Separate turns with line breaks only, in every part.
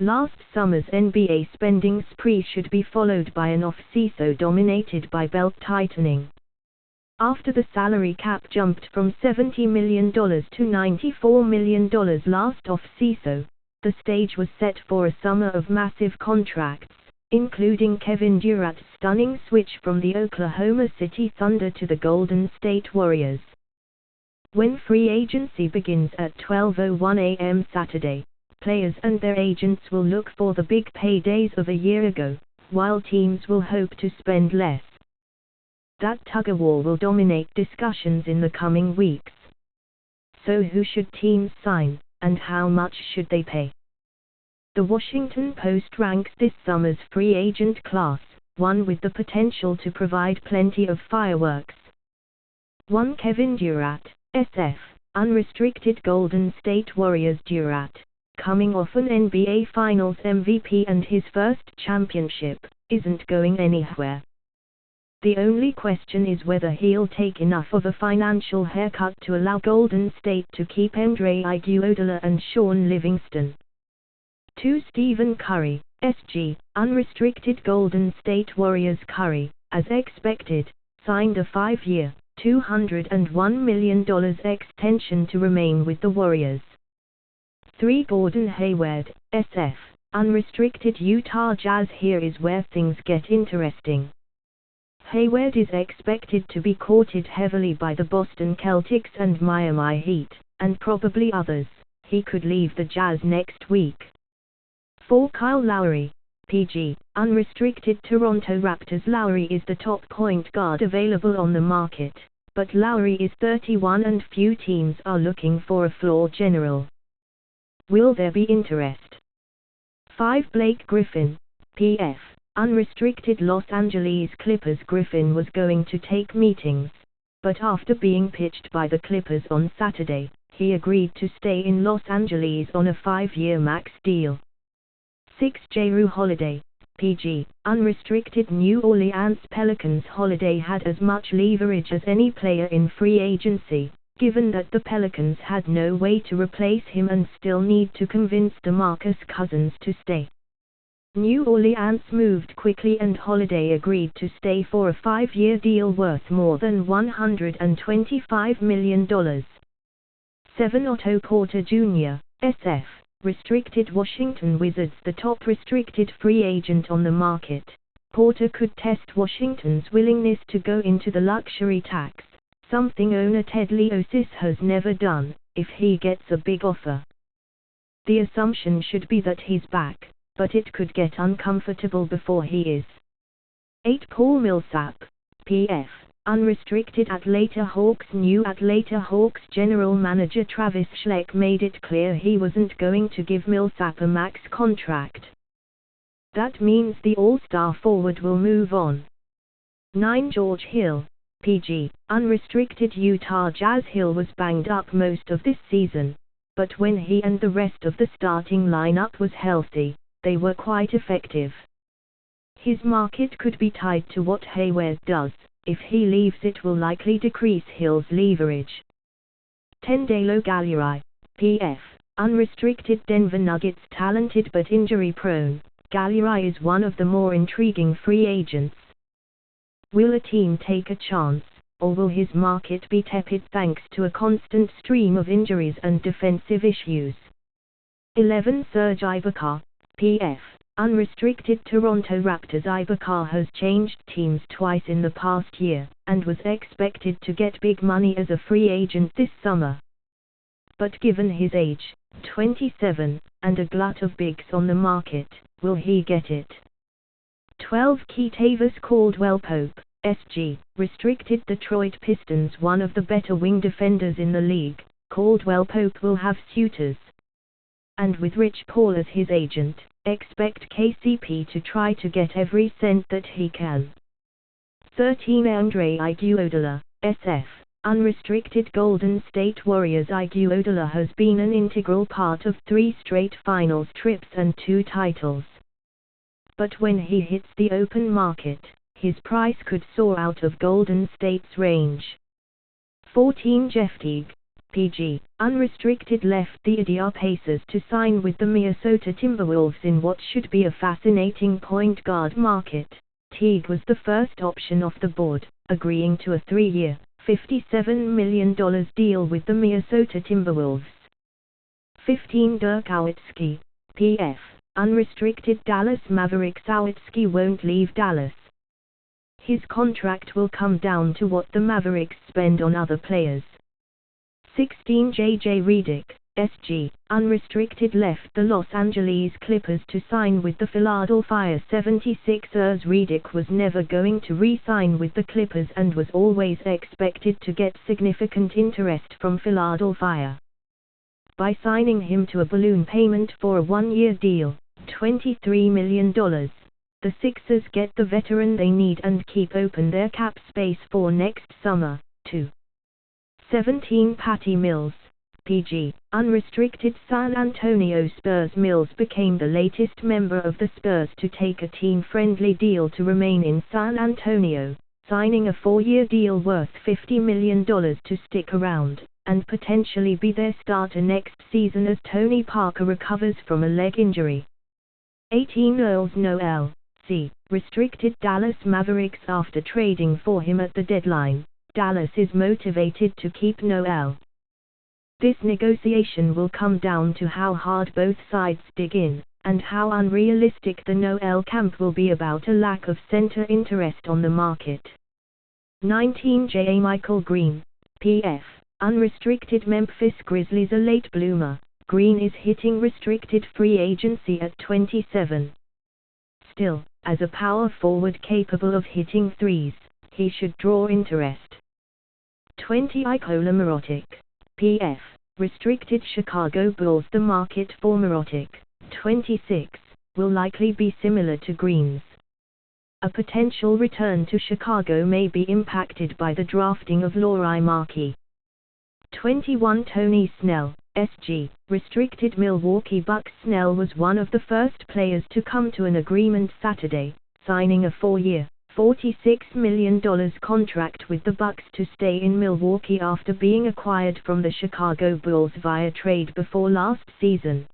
Last summer's NBA spending spree should be followed by an off-season dominated by belt tightening. After the salary cap jumped from $70 million to $94 million last off-season, the stage was set for a summer of massive contracts, including Kevin Durant's stunning switch from the Oklahoma City Thunder to the Golden State Warriors. When free agency begins at 12:01 a.m. Saturday, players and their agents will look for the big paydays of a year ago, while teams will hope to spend less. That tug-of-war will dominate discussions in the coming weeks. So who should teams sign, and how much should they pay? The Washington Post ranks this summer's free agent class, one with the potential to provide plenty of fireworks. 1. Kevin Durant, SF, unrestricted Golden State Warriors. Durant, coming off an NBA Finals MVP and his first championship, isn't going anywhere. The only question is whether he'll take enough of a financial haircut to allow Golden State to keep Andre Iguodala and Shaun Livingston. 2. Stephen Curry, SG, unrestricted Golden State Warriors. Curry, as expected, signed a 5-year, $201 million extension to remain with the Warriors. 3. Gordon Hayward, SF, unrestricted Utah Jazz. Here is where things get interesting. Hayward is expected to be courted heavily by the Boston Celtics and Miami Heat, and probably others. He could leave the Jazz next week. 4. Kyle Lowry, PG, unrestricted Toronto Raptors. Lowry is the top point guard available on the market, but Lowry is 31 and few teams are looking for a floor general. Will there be interest? 5. Blake Griffin, PF, unrestricted Los Angeles Clippers. Griffin was going to take meetings, but after being pitched by the Clippers on Saturday, he agreed to stay in Los Angeles on a 5-year max deal. 6. Jrue Holiday, PG, unrestricted New Orleans Pelicans. Holiday had as much leverage as any player in free agency, given that the Pelicans had no way to replace him and still need to convince DeMarcus Cousins to stay. New Orleans moved quickly and Holiday agreed to stay for a 5-year deal worth more than $125 million. 7. Otto Porter Jr., SF, restricted Washington Wizards. The top restricted free agent on the market, Porter could test Washington's willingness to go into the luxury tax, something owner Ted Leonsis has never done, if he gets a big offer. The assumption should be that he's back, but it could get uncomfortable before he is. 8. Paul Millsap, PF, unrestricted Atlanta Hawks. New Atlanta Hawks general manager Travis Schleck made it clear he wasn't going to give Millsap a max contract. That means the all-star forward will move on. 9. George Hill, PG, unrestricted Utah Jazz. Hill was banged up most of this season, but when he and the rest of the starting lineup was healthy, they were quite effective. His market could be tied to what Hayward does. If he leaves, it will likely decrease Hill's leverage. 10. Danilo Gallinari, PF, unrestricted Denver Nuggets. Talented but injury-prone, Gallinari is one of the more intriguing free agents. Will a team take a chance, or will his market be tepid thanks to a constant stream of injuries and defensive issues? 11. Serge Ibaka, PF, unrestricted Toronto Raptors. Ibaka has changed teams twice in the past year, and was expected to get big money as a free agent this summer. But given his age, 27, and a glut of bigs on the market, will he get it? 12. Kentavious Caldwell-Pope, SG, restricted Detroit Pistons. One of the better wing defenders in the league, Caldwell-Pope will have suitors. And with Rich Paul as his agent, expect KCP to try to get every cent that he can. 13. Andre Iguodala, SF, unrestricted Golden State Warriors. Iguodala has been an integral part of 3 straight finals trips and 2 titles. But when he hits the open market, his price could soar out of Golden State's range. 14. Jeff Teague, PG, unrestricted left the Indiana Pacers to sign with the Minnesota Timberwolves in what should be a fascinating point guard market. Teague was the first option off the board, agreeing to a 3-year, $57 million deal with the Minnesota Timberwolves. 15 Dirk Nowitzki, PF, unrestricted Dallas Mavericks. Nowitzki won't leave Dallas. His contract will come down to what the Mavericks spend on other players. 16 JJ Redick, SG, unrestricted left the Los Angeles Clippers to sign with the Philadelphia 76ers. Redick was never going to re-sign with the Clippers and was always expected to get significant interest from Philadelphia. By signing him to a balloon payment for a 1-year deal, $23 million, the Sixers get the veteran they need and keep open their cap space for next summer, too. 17 Patty Mills, PG, unrestricted San Antonio Spurs. Mills became the latest member of the Spurs to take a team-friendly deal to remain in San Antonio, signing a 4-year deal worth $50 million to stick around and potentially be their starter next season as Tony Parker recovers from a leg injury. 18 Nerlens Noel, C, restricted Dallas Mavericks. After trading for him at the deadline, Dallas is motivated to keep Noel. This negotiation will come down to how hard both sides dig in, and how unrealistic the Noel camp will be about a lack of center interest on the market. 19 J. Michael Green, PF, unrestricted Memphis Grizzlies. A late bloomer, Green is hitting restricted free agency at 27. Still, as a power forward capable of hitting threes, he should draw interest. 20 Nikola Mirotic, PF, restricted Chicago Bulls. The market for Mirotic, 26, will likely be similar to Green's. A potential return to Chicago may be impacted by the drafting of Lauri Markkanen. 21 Tony Snell, SG, restricted Milwaukee Bucks. Snell was one of the first players to come to an agreement Saturday, signing a 4-year, $46 million contract with the Bucks to stay in Milwaukee after being acquired from the Chicago Bulls via trade before last season.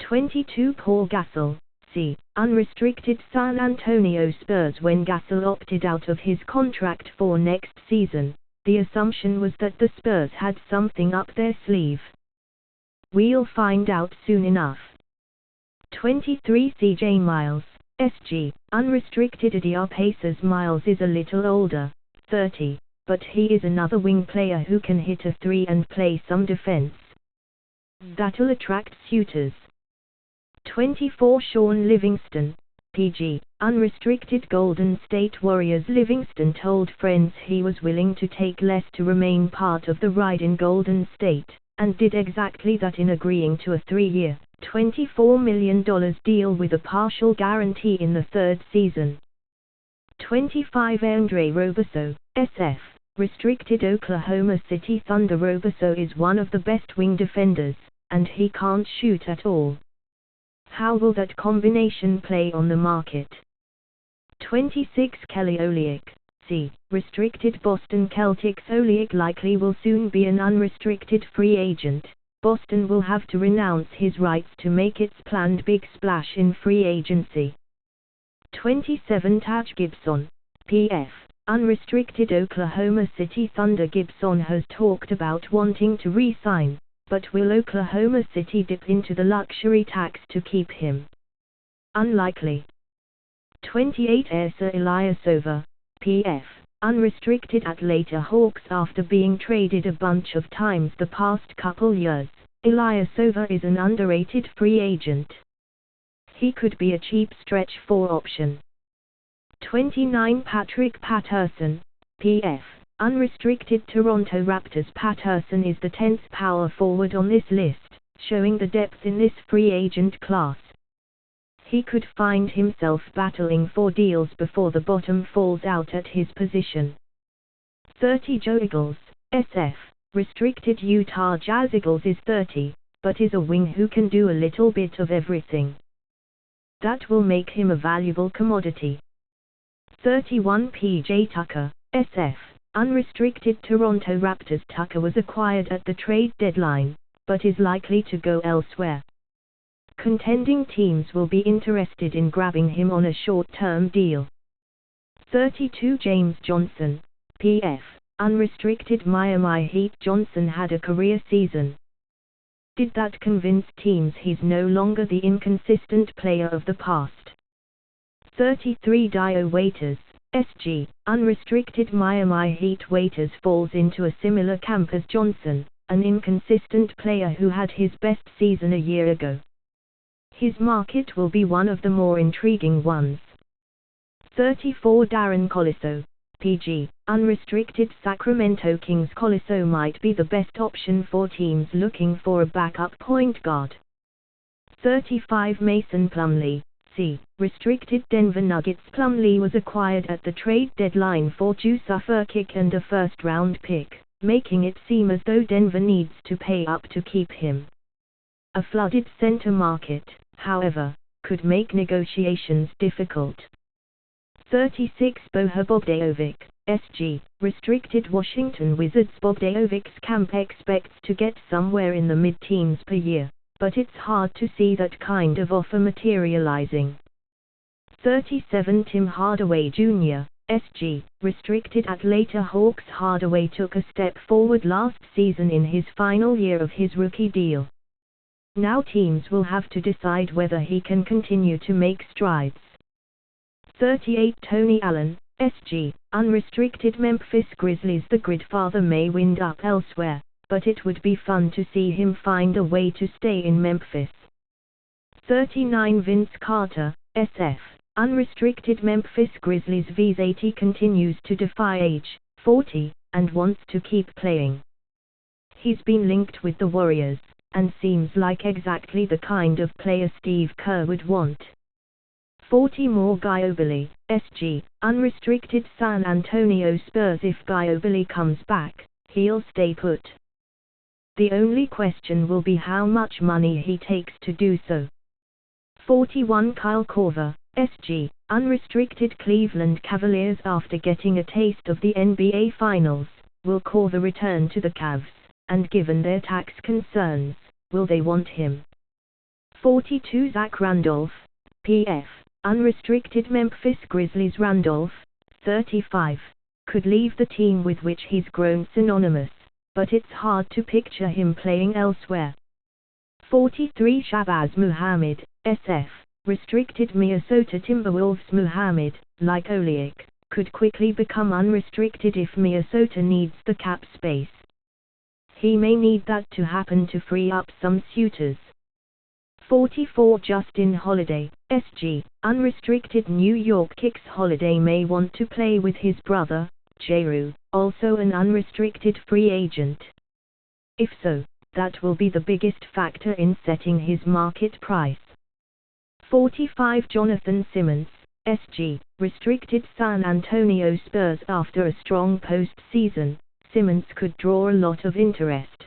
22 Paul Gasol, C, unrestricted San Antonio Spurs. When Gasol opted out of his contract for next season, the assumption was that the Spurs had something up their sleeve. We'll find out soon enough. 23 CJ Miles, SG, unrestricted Indiana Pacers. Miles is a little older, 30, but he is another wing player who can hit a 3 and play some defense. That'll attract suitors. 24 Sean Livingston, PG, unrestricted Golden State Warriors. Livingston told friends he was willing to take less to remain part of the ride in Golden State, and did exactly that in agreeing to a 3-year, $24 million deal with a partial guarantee in the 3rd season. 25 Andre Roberson, SF, restricted Oklahoma City Thunder. Roberson is one of the best wing defenders, and he can't shoot at all. How will that combination play on the market? 26 Kelly Olynyk, C, restricted Boston Celtics. Olynyk likely will soon be an unrestricted free agent. Boston will have to renounce his rights to make its planned big splash in free agency. 27 Taj Gibson, PF, unrestricted Oklahoma City Thunder. Gibson has talked about wanting to re-sign, but will Oklahoma City dip into the luxury tax to keep him? Unlikely. 28 Esa Ilyasova, PF, unrestricted Atlanta Hawks. After being traded a bunch of times the past couple years, Ilyasova is an underrated free agent. He could be a cheap stretch 4 option. 29 Patrick Patterson, PF, unrestricted Toronto Raptors. Patterson is the 10th power forward on this list, showing the depth in this free agent class. He could find himself battling for deals before the bottom falls out at his position. 30 Joe Ingles, SF, restricted Utah Jazz. Ingles is 30, but is a wing who can do a little bit of everything. That will make him a valuable commodity. 31 PJ Tucker, SF, Unrestricted Toronto Raptors. Tucker was acquired at the trade deadline, but is likely to go elsewhere. Contending teams will be interested in grabbing him on a short-term deal. 32 James Johnson, PF, unrestricted Miami Heat. Johnson had a career season. Did that convince teams he's no longer the inconsistent player of the past? 33 Dio Waiters, SG, unrestricted Miami Heat. Waiters falls into a similar camp as Johnson, an inconsistent player who had his best season a year ago. His market will be one of the more intriguing ones. 34 Darren Colisso, PG, unrestricted Sacramento Kings. Colisso might be the best option for teams looking for a backup point guard. 35 Mason Plumlee, C, restricted Denver Nuggets. Plumlee was acquired at the trade deadline for Jusuf Nurkic and a first-round pick, making it seem as though Denver needs to pay up to keep him. A flooded center market, however, could make negotiations difficult. 36 Bojan Bogdanovic, SG, restricted Washington Wizards. Bogdanovic's camp expects to get somewhere in the mid-teens per year, but it's hard to see that kind of offer materializing. 37 Tim Hardaway Jr., SG, restricted Atlanta Hawks. Hardaway took a step forward last season in his final year of his rookie deal. Now teams will have to decide whether he can continue to make strides. 38 Tony Allen, SG, unrestricted Memphis Grizzlies. The Gridfather may wind up elsewhere, but it would be fun to see him find a way to stay in Memphis. 39 Vince Carter, SF, unrestricted Memphis Grizzlies. V's 80 continues to defy age, 40, and wants to keep playing. He's been linked with the Warriors, and seems like exactly the kind of player Steve Kerr would want. 40 more Ginobili, SG, unrestricted San Antonio Spurs. If Ginobili comes back, he'll stay put. The only question will be how much money he takes to do so. 41 Kyle Korver, SG, unrestricted Cleveland Cavaliers. After getting a taste of the NBA Finals, will Korver return to the Cavs, and given their tax concerns, will they want him? 42 Zach Randolph, PF, unrestricted Memphis Grizzlies. Randolph, 35, could leave the team with which he's grown synonymous, but it's hard to picture him playing elsewhere. 43 Shabazz Muhammad, SF, restricted Minnesota Timberwolves. Muhammad, like Olynyk, could quickly become unrestricted if Minnesota needs the cap space. He may need that to happen to free up some suitors. 44 Justin Holiday, SG, unrestricted New York Knicks. Holiday may want to play with his brother, Jrue, also an unrestricted free agent. If so, that will be the biggest factor in setting his market price. 45 Jonathan Simmons, SG, restricted San Antonio Spurs. After a strong postseason, Simmons could draw a lot of interest.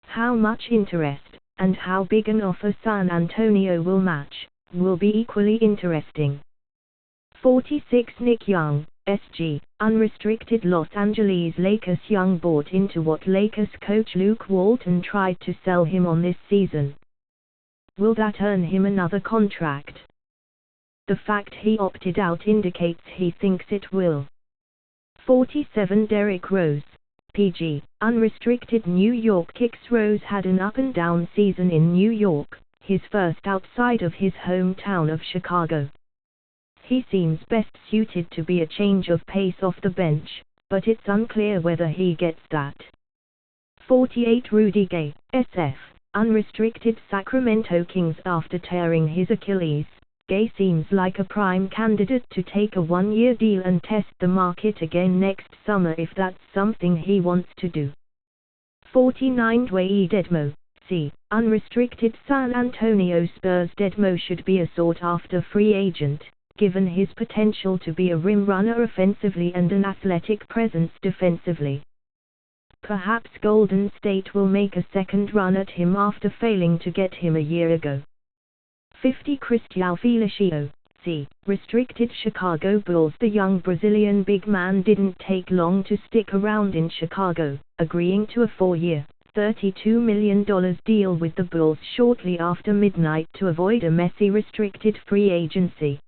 How much interest, and how big an offer San Antonio will match, will be equally interesting. 46 Nick Young, SG, unrestricted Los Angeles Lakers. Young bought into what Lakers coach Luke Walton tried to sell him on this season. Will that earn him another contract? The fact he opted out indicates he thinks it will. 47 Derrick Rose, PG, unrestricted New York Knicks. Rose had an up-and-down season in New York, his first outside of his hometown of Chicago. He seems best suited to be a change of pace off the bench, but it's unclear whether he gets that. 48 Rudy Gay, SF, unrestricted Sacramento Kings. After tearing his Achilles, Gay seems like a prime candidate to take a one-year deal and test the market again next summer if that's something he wants to do. 49 Dwayne Dedmon, C, unrestricted San Antonio Spurs. Dedmon should be a sought-after free agent, given his potential to be a rim runner offensively and an athletic presence defensively. Perhaps Golden State will make a second run at him after failing to get him a year ago. 50 Cristiano Felicio, agency, restricted Chicago Bulls. The young Brazilian big man didn't take long to stick around in Chicago, agreeing to a 4-year, $32 million deal with the Bulls shortly after midnight to avoid a messy restricted free agency.